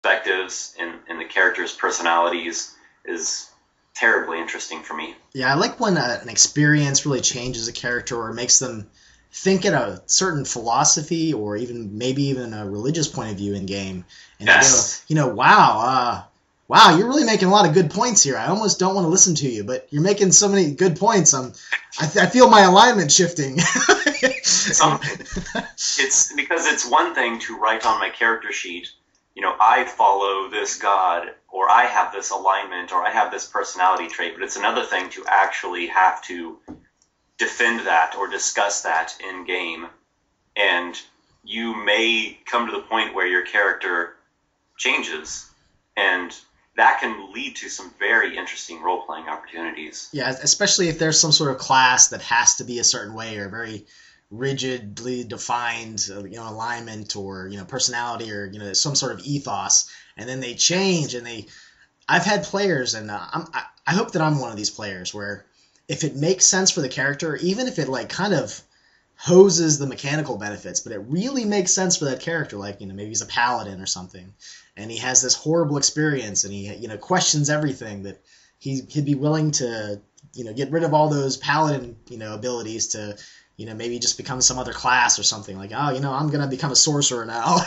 perspectives in the characters' personalities is terribly interesting for me. Yeah, I like when an experience really changes a character or makes them think at a certain philosophy or even maybe even a religious point of view in game, and they go, Yes. wow, you're really making a lot of good points here. I almost don't want to listen to you, but you're making so many good points. I feel my alignment shifting. Some, it's because it's one thing to write on my character sheet, I follow this god, or I have this alignment, or I have this personality trait, but it's another thing to actually have to defend that or discuss that in game. And you may come to the point where your character changes, and that can lead to some very interesting role-playing opportunities. Yeah, especially if there's some sort of class that has to be a certain way or very rigidly defined, alignment or personality or some sort of ethos, and then they change and they. I've had players, and I hope that I'm one of these players where if it makes sense for the character, even if it like kind of hoses the mechanical benefits, but it really makes sense for that character, like maybe he's a paladin or something, and he has this horrible experience, and he questions everything, that he'd be willing to get rid of all those paladin abilities to maybe just become some other class or something, like, I'm going to become a sorcerer now,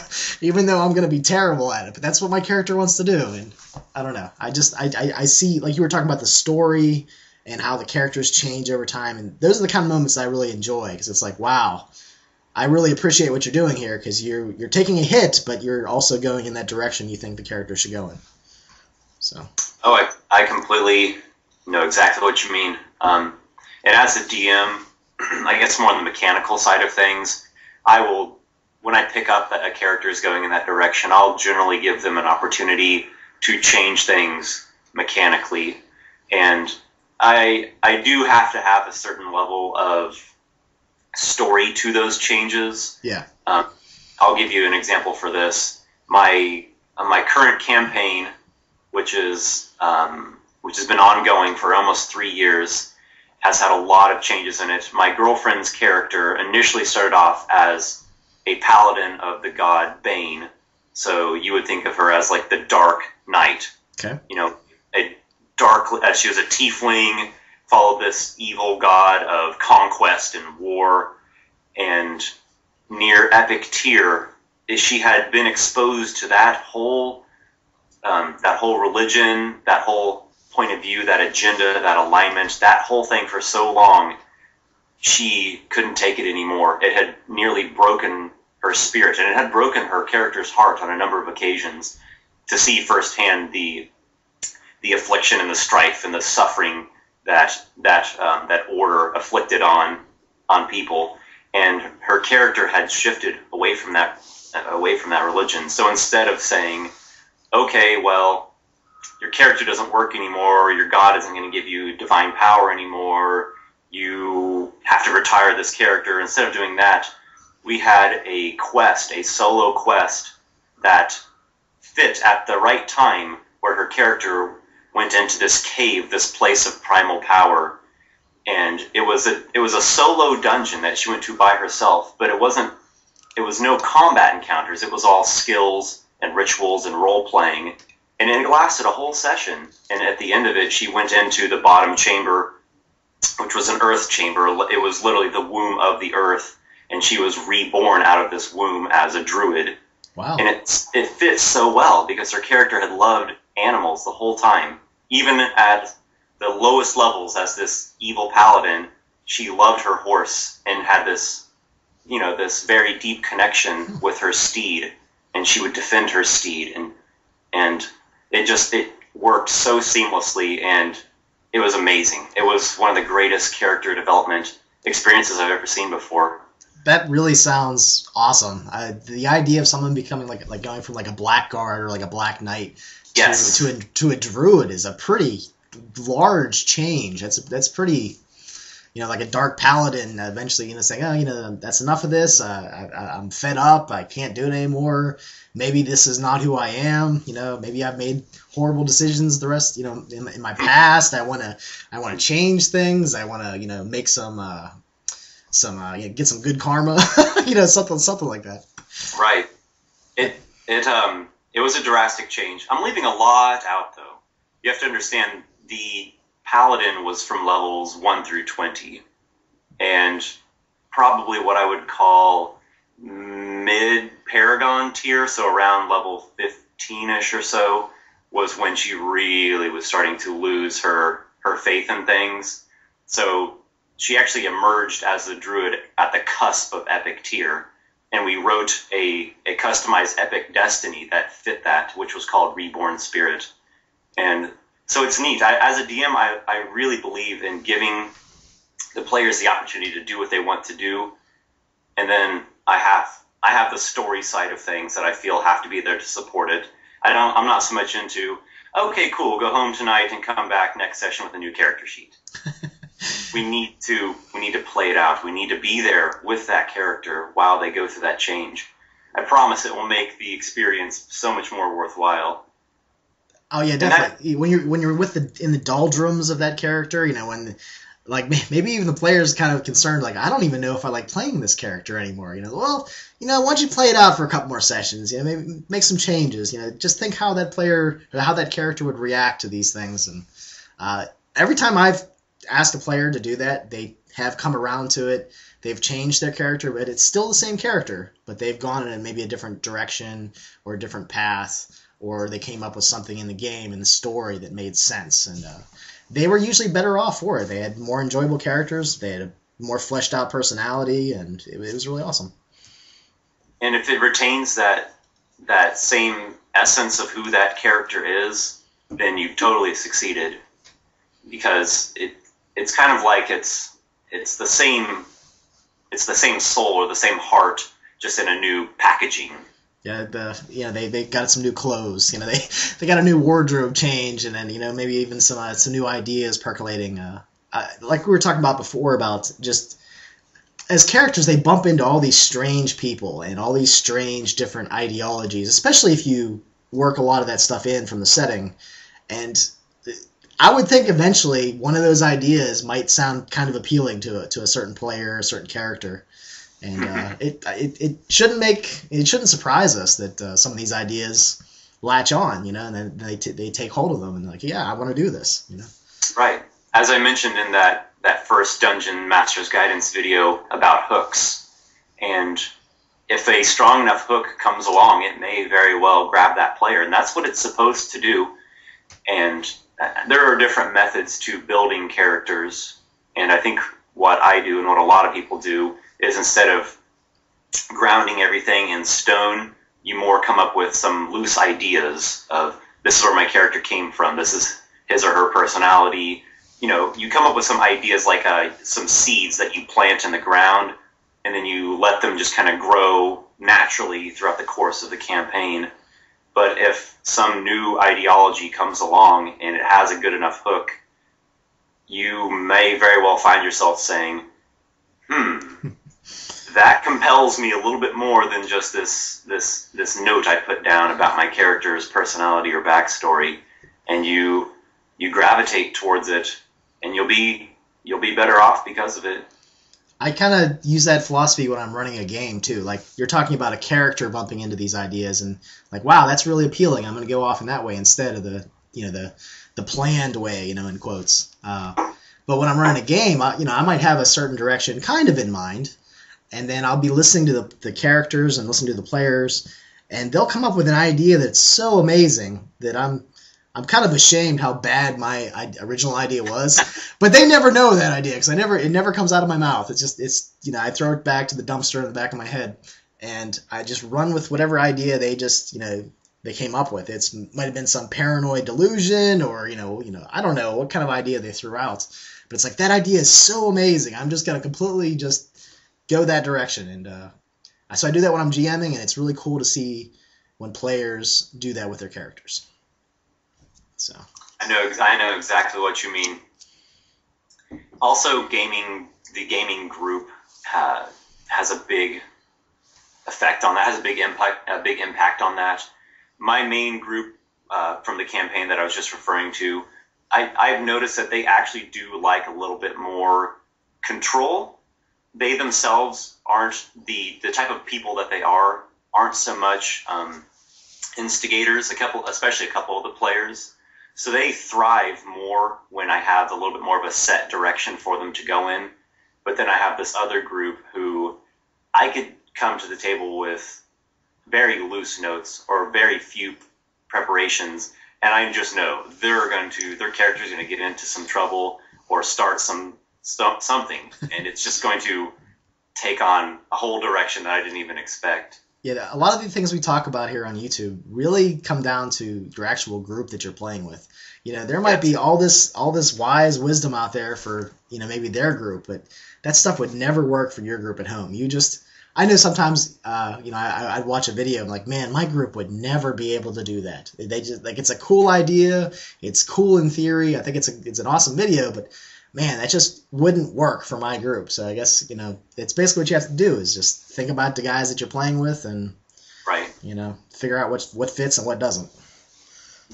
even though I'm going to be terrible at it. But that's what my character wants to do. And I don't know. I see, like you were talking about the story and how the characters change over time. And those are the kind of moments that I really enjoy, because it's like, wow, I really appreciate what you're doing here, because you're taking a hit, but you're also going in that direction you think the character should go in. So. Oh, I completely know exactly what you mean. And as a DM, I guess more on the mechanical side of things, when I pick up that a character is going in that direction, I'll generally give them an opportunity to change things mechanically. And I do have to have a certain level of story to those changes. Yeah. I'll give you an example for this. My current campaign, which has been ongoing for almost 3 years, has had a lot of changes in it. My girlfriend's character initially started off as a paladin of the god Bane, so you would think of her as like the Dark Knight. Okay. She was a tiefling, followed this evil god of conquest and war, and near epic tier, she had been exposed to that whole religion, that whole point of view, that agenda, that alignment, that whole thing for so long, she couldn't take it anymore. It had nearly broken her spirit, and it had broken her character's heart on a number of occasions to see firsthand the affliction and the strife and the suffering that order afflicted on people. And her character had shifted away from that religion. So instead of saying, okay, well, your character doesn't work anymore, your god isn't going to give you divine power anymore, you have to retire this character. Instead of doing that, we had a solo quest that fit at the right time, where her character went into this cave, this place of primal power, and it was a solo dungeon that she went to by herself, but it was no combat encounters, it was all skills and rituals and role-playing. And it lasted a whole session. And at the end of it, she went into the bottom chamber, which was an earth chamber. It was literally the womb of the earth. And she was reborn out of this womb as a druid. Wow. And it fits so well, because her character had loved animals the whole time. Even at the lowest levels as this evil paladin, she loved her horse and had this very deep connection with her steed. And she would defend her steed. And it worked so seamlessly, and it was amazing. It was one of the greatest character development experiences I've ever seen before. That really sounds awesome. The idea of someone becoming like going from like a blackguard or like a black knight to a druid is a pretty large change. That's pretty, like a dark paladin eventually saying, that's enough of this. I'm fed up. I can't do it anymore. Maybe this is not who I am. Maybe I've made horrible decisions in my past. I want to change things. I want to, make get some good karma. Something like that. Right. It was a drastic change. I'm leaving a lot out, though. You have to understand the Paladin was from levels 1 through 20, and probably what I would call mid-Paragon tier, so around level 15-ish or so, was when she really was starting to lose her faith in things. So she actually emerged as a druid at the cusp of epic tier, and we wrote a customized epic destiny that fit that, which was called Reborn Spirit. And so it's neat. As a DM, I really believe in giving the players the opportunity to do what they want to do, and then I have the story side of things that I feel have to be there to support it. I'm not so much into, okay, cool, go home tonight and come back next session with a new character sheet. We need to play it out. We need to be there with that character while they go through that change. I promise it will make the experience so much more worthwhile. Oh yeah, definitely. When you're in the doldrums of that character, when like maybe even the player's kind of concerned, like I don't even know if I like playing this character anymore. Well, why don't you play it out for a couple more sessions? Maybe make some changes. Just think how that character would react to these things. And every time I've asked a player to do that, they have come around to it. They've changed their character, but it's still the same character, but they've gone in maybe a different direction or a different path, or they came up with something in the game, in the story that made sense. And they were usually better off for it. They had more enjoyable characters, they had a more fleshed out personality, and it was really awesome. And if it retains that same essence of who that character is, then you've totally succeeded. Because it's kind of like it's the same soul or the same heart, just in a new packaging. Yeah, they got some new clothes. They got a new wardrobe change, and then maybe even some new ideas percolating. Like we were talking about before, about just as characters, they bump into all these strange people and all these strange different ideologies, especially if you work a lot of that stuff in from the setting. And I would think eventually one of those ideas might sound kind of appealing to a certain player, a certain character. And it shouldn't surprise us that some of these ideas latch on, and then they take hold of them and they're like, yeah, I want to do this, Right. As I mentioned in that first Dungeon Master's Guidance video about hooks, and if a strong enough hook comes along, it may very well grab that player, and that's what it's supposed to do. And there are different methods to building characters, and I think what I do and what a lot of people do is, instead of grounding everything in stone, you more come up with some loose ideas of, this is where my character came from, this is his or her personality. You come up with some ideas like some seeds that you plant in the ground, and then you let them just kind of grow naturally throughout the course of the campaign. But if some new ideology comes along and it has a good enough hook, you may very well find yourself saying, that compels me a little bit more than just this note I put down about my character's personality or backstory, and you gravitate towards it, and you'll be better off because of it. I kind of use that philosophy when I'm running a game too. Like, you're talking about a character bumping into these ideas, and like, wow, that's really appealing. I'm going to go off in that way instead of the planned way, in quotes. But when I'm running a game, I might have a certain direction kind of in mind, and then I'll be listening to the characters and listening to the players, and they'll come up with an idea that's so amazing that I'm kind of ashamed how bad my original idea was. But they never know that idea, because it never comes out of my mouth. I throw it back to the dumpster in the back of my head, and I just run with whatever idea they just they came up with. It might have been some paranoid delusion, or I don't know what kind of idea they threw out. But it's like, that idea is so amazing, I'm just gonna completely just go that direction. And so I do that when I'm GMing, and it's really cool to see when players do that with their characters. So I know exactly what you mean. Also, the gaming group has a big effect on that. Has a big impact on that. My main group from the campaign that I was just referring to, I've noticed that they actually do like a little bit more control. They themselves aren't the type of people that they aren't so much instigators, especially a couple of the players. So they thrive more when I have a little bit more of a set direction for them to go in. But then I have this other group who I could come to the table with very loose notes or very few preparations, and I just know their character's going to get into some trouble or start something, and it's just going to take on a whole direction that I didn't even expect. Yeah, a lot of the things we talk about here on YouTube really come down to your actual group that you're playing with. There might be all this wise wisdom out there for, maybe their group, but that stuff would never work for your group at home. I know sometimes, I'd watch a video, I'm like, man, my group would never be able to do that. They just, like, it's a cool idea, it's cool in theory, I think it's an awesome video, but man, that just wouldn't work for my group. So I guess, it's basically what you have to do is just think about the guys that you're playing with and, right, figure out what fits and what doesn't.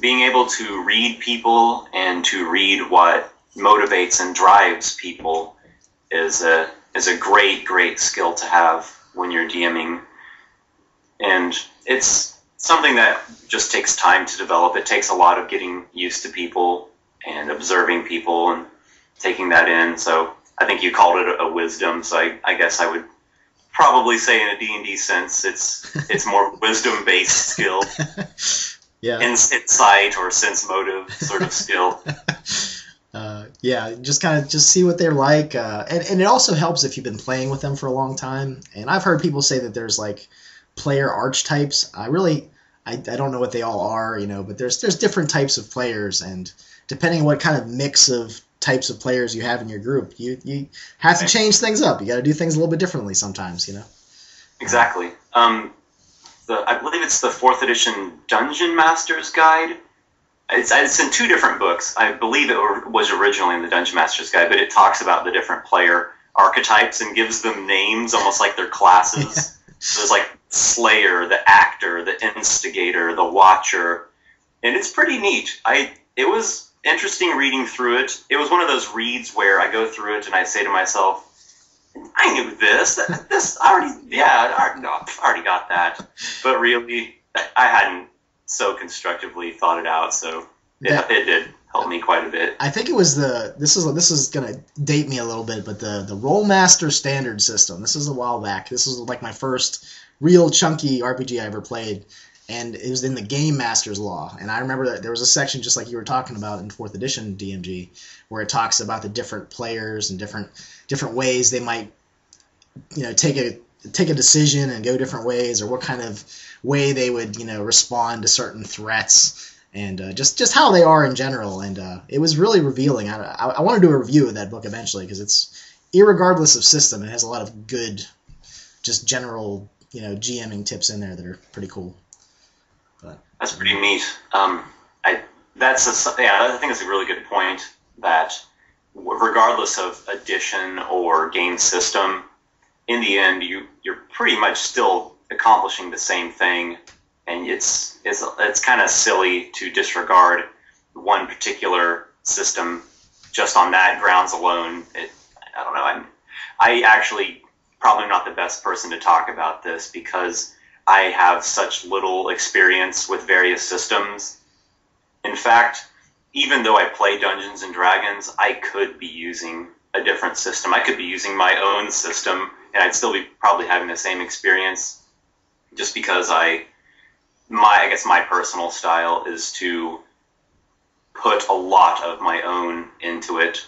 Being able to read people and to read what motivates and drives people is a great, great skill to have when you're DMing. And it's something that just takes time to develop. It takes a lot of getting used to people and observing people and taking that in. So I think you called it a wisdom. So I guess I would probably say in a D&D sense, it's more wisdom-based skill. Yeah. Insight or sense motive sort of skill. Yeah, just see what they're like. And it also helps if you've been playing with them for a long time. And I've heard people say that there's like player archetypes. I don't know what they all are, but there's different types of players, and depending on what kind of mix of types of players you have in your group, you have to change things up. You got to do things a little bit differently sometimes, Exactly. I believe it's the 4th edition Dungeon Master's Guide. It's in 2 different books. I believe it was originally in the Dungeon Master's Guide, but it talks about the different player archetypes and gives them names almost like they're classes. So there's like Slayer, the Actor, the Instigator, the Watcher, and it's pretty neat. It was interesting reading through it. It was one of those reads where I go through it and I say to myself, I knew this. I already got that. But really, I hadn't so constructively thought it out. So it did help me quite a bit. I think it was this is gonna date me a little bit, but the Rollmaster standard system. This was a while back. This was like my first real chunky RPG I ever played, and it was in the Game Master's Law. And I remember that there was a section just like you were talking about in 4th edition DMG, where it talks about the different players and different ways they might, take a decision and go different ways, or what kind of way they would, respond to certain threats, and just how they are in general. And it was really revealing. I want to do a review of that book eventually, because it's, irregardless of system, it has a lot of good, just general, GMing tips in there that are pretty cool. But that's pretty neat. I think it's a really good point that regardless of edition or game system, in the end, you're pretty much still accomplishing the same thing, and it's kind of silly to disregard one particular system just on that grounds alone. I don't know. I actually probably not the best person to talk about this because I have such little experience with various systems. In fact, even though I play Dungeons and Dragons, I could be using a different system. I could be using my own system, and I'd still be probably having the same experience, just because I guess my personal style is to put a lot of my own into it.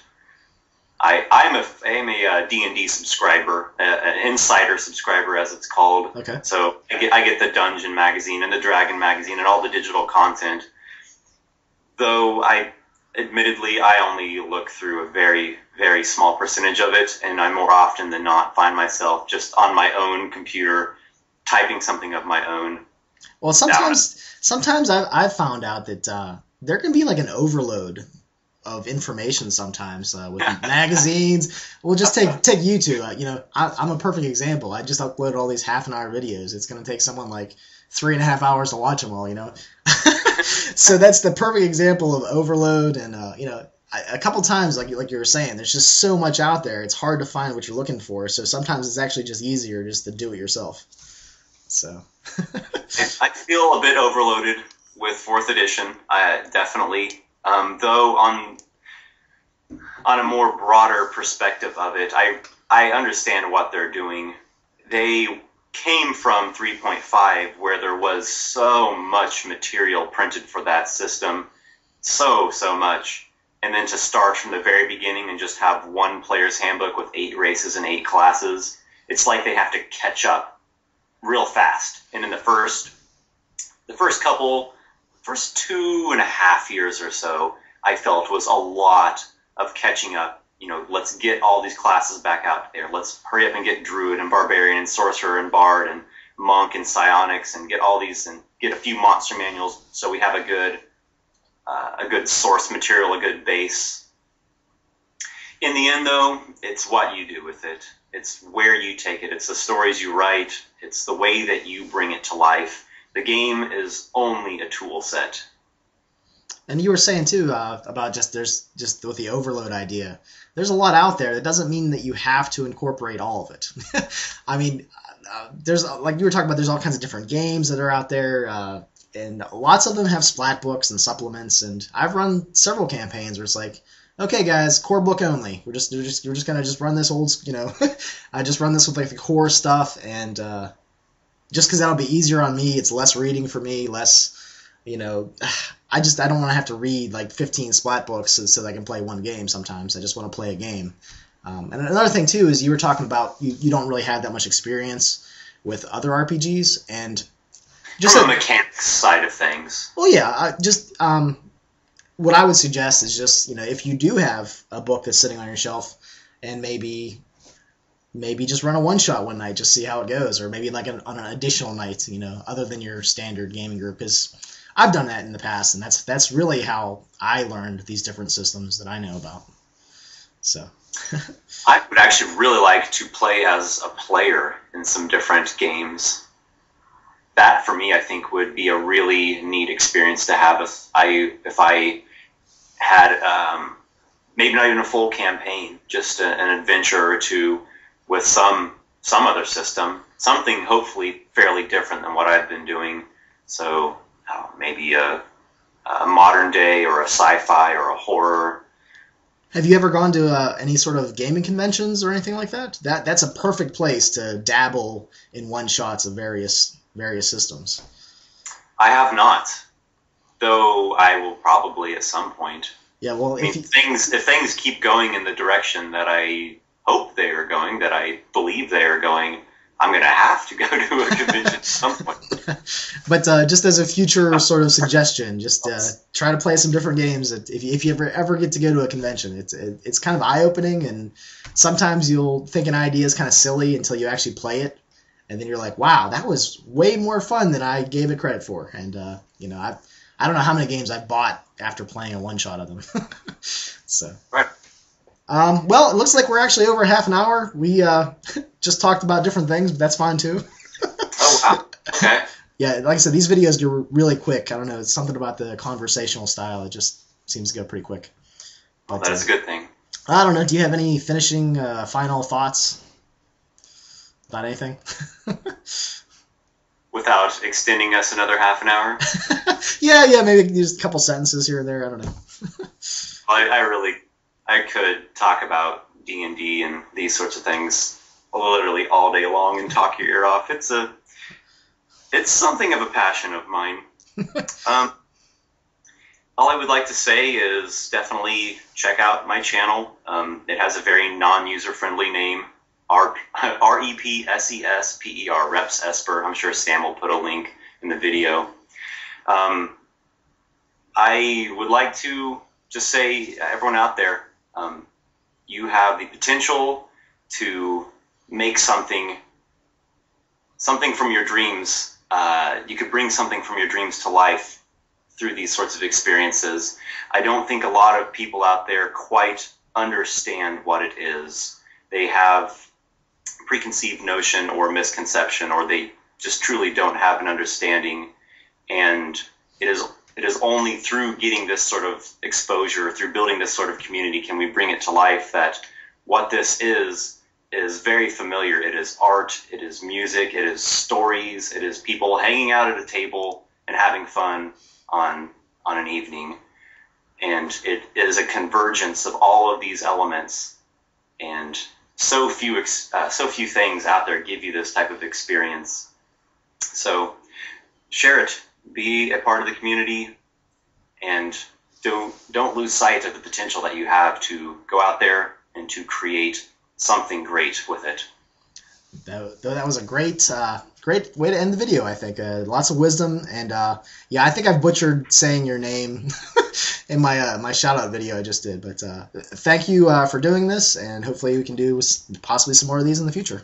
I'm a D&D subscriber, an insider subscriber as it's called. Okay. So I get the Dungeon magazine and the Dragon magazine and all the digital content. Though admittedly, I only look through a very, very small percentage of it, and I more often than not find myself just on my own computer typing something of my own. Well, sometimes I've found out that there can be like an overload of information sometimes with magazines. We'll just take YouTube. I'm a perfect example. I just uploaded all these half-an-hour videos. It's going to take someone like 3.5 hours to watch them all. So that's the perfect example of overload. And a couple times, like you were saying, there's just so much out there. It's hard to find what you're looking for. So sometimes it's actually just easier just to do it yourself. So I feel a bit overloaded with fourth edition, definitely. Though on a more broader perspective of it, I understand what they're doing. They came from 3.5, where there was so much material printed for that system, so much, and then to start from the very beginning and just have one player's handbook with 8 races and 8 classes, it's like they have to catch up real fast. And in the first 2.5 years or so, I felt was a lot of catching up. You know, let's get all these classes back out there. Let's hurry up and get Druid and Barbarian and Sorcerer and Bard and Monk and Psionics and get all these and get a few monster manuals so we have a good source material, a good base. In the end, though, it's what you do with it. It's where you take it. It's the stories you write. It's the way that you bring it to life. The game is only a tool set. And you were saying too about just with the overload idea. There's a lot out there. That doesn't mean that you have to incorporate all of it. I mean, there's, like you were talking about, there's all kinds of different games that are out there, and lots of them have splat books and supplements. And I've run several campaigns where it's like, okay, guys, core book only. We're just gonna run this old, I just run this with like the core stuff, and just because that'll be easier on me. It's less reading for me, less, I don't want to have to read like 15 splat books so that I can play one game sometimes. I just want to play a game. And another thing, too, is you were talking about you don't really have that much experience with other RPGs. And just from the mechanics side of things. Well, yeah, what I would suggest is just, if you do have a book that's sitting on your shelf, and maybe just run a one-shot one night, just see how it goes, or maybe like on an additional night, other than your standard gaming group, because I've done that in the past, and that's really how I learned these different systems that I know about. So I would actually really like to play as a player in some different games. That, for me, I think would be a really neat experience to have if I had maybe not even a full campaign, just an adventure or two with some other system, something hopefully fairly different than what I've been doing. So maybe a modern day or a sci-fi or a horror. Have you ever gone to any sort of gaming conventions or anything like that? That's a perfect place to dabble in one-shots of various systems. I have not, though I will probably at some point. Yeah, well, if things keep going in the direction that I hope they are going, that I believe they are going, I'm going to have to go to a convention at some point. But just as a future sort of suggestion, just try to play some different games. If you ever get to go to a convention, it's kind of eye-opening, and sometimes you'll think an idea is kind of silly until you actually play it, and then you're like, wow, that was way more fun than I gave it credit for. And I don't know how many games I've bought after playing a one-shot of them. So. Right. Well, it looks like we're actually over half an hour. We just talked about different things, but that's fine too. Oh, wow. Okay. Yeah, like I said, these videos do really quick. I don't know, it's something about the conversational style. It just seems to go pretty quick. But, well, that is a good thing. I don't know. Do you have any finishing final thoughts about anything? Without extending us another half an hour? Yeah, maybe just a couple sentences here or there. I don't know. I could talk about D&D and these sorts of things literally all day long and talk your ear off. It's something of a passion of mine. All I would like to say is definitely check out my channel. It has a very non-user-friendly name, REPSESPER, Reps Esper. I'm sure Sam will put a link in the video. I would like to just say, everyone out there, you have the potential to make something from your dreams. You could bring something from your dreams to life through these sorts of experiences. I don't think a lot of people out there quite understand what it is. They have preconceived notion or misconception, or they just truly don't have an understanding. And it is only through getting this sort of exposure, through building this sort of community, can we bring it to life that what this is is very familiar. It is art, it is music, it is stories, it is people hanging out at a table and having fun on an evening. And it is a convergence of all of these elements. And so few things out there give you this type of experience. So share it, be a part of the community, and don't lose sight of the potential that you have to go out there and to create something great with it. That was a great way to end the video, I think. Lots of wisdom, and yeah, I think I've butchered saying your name in my shout-out video I just did. But thank you for doing this, and hopefully we can do possibly some more of these in the future.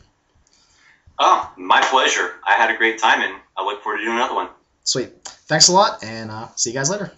Oh, my pleasure. I had a great time, and I look forward to doing another one. Sweet. Thanks a lot, and see you guys later.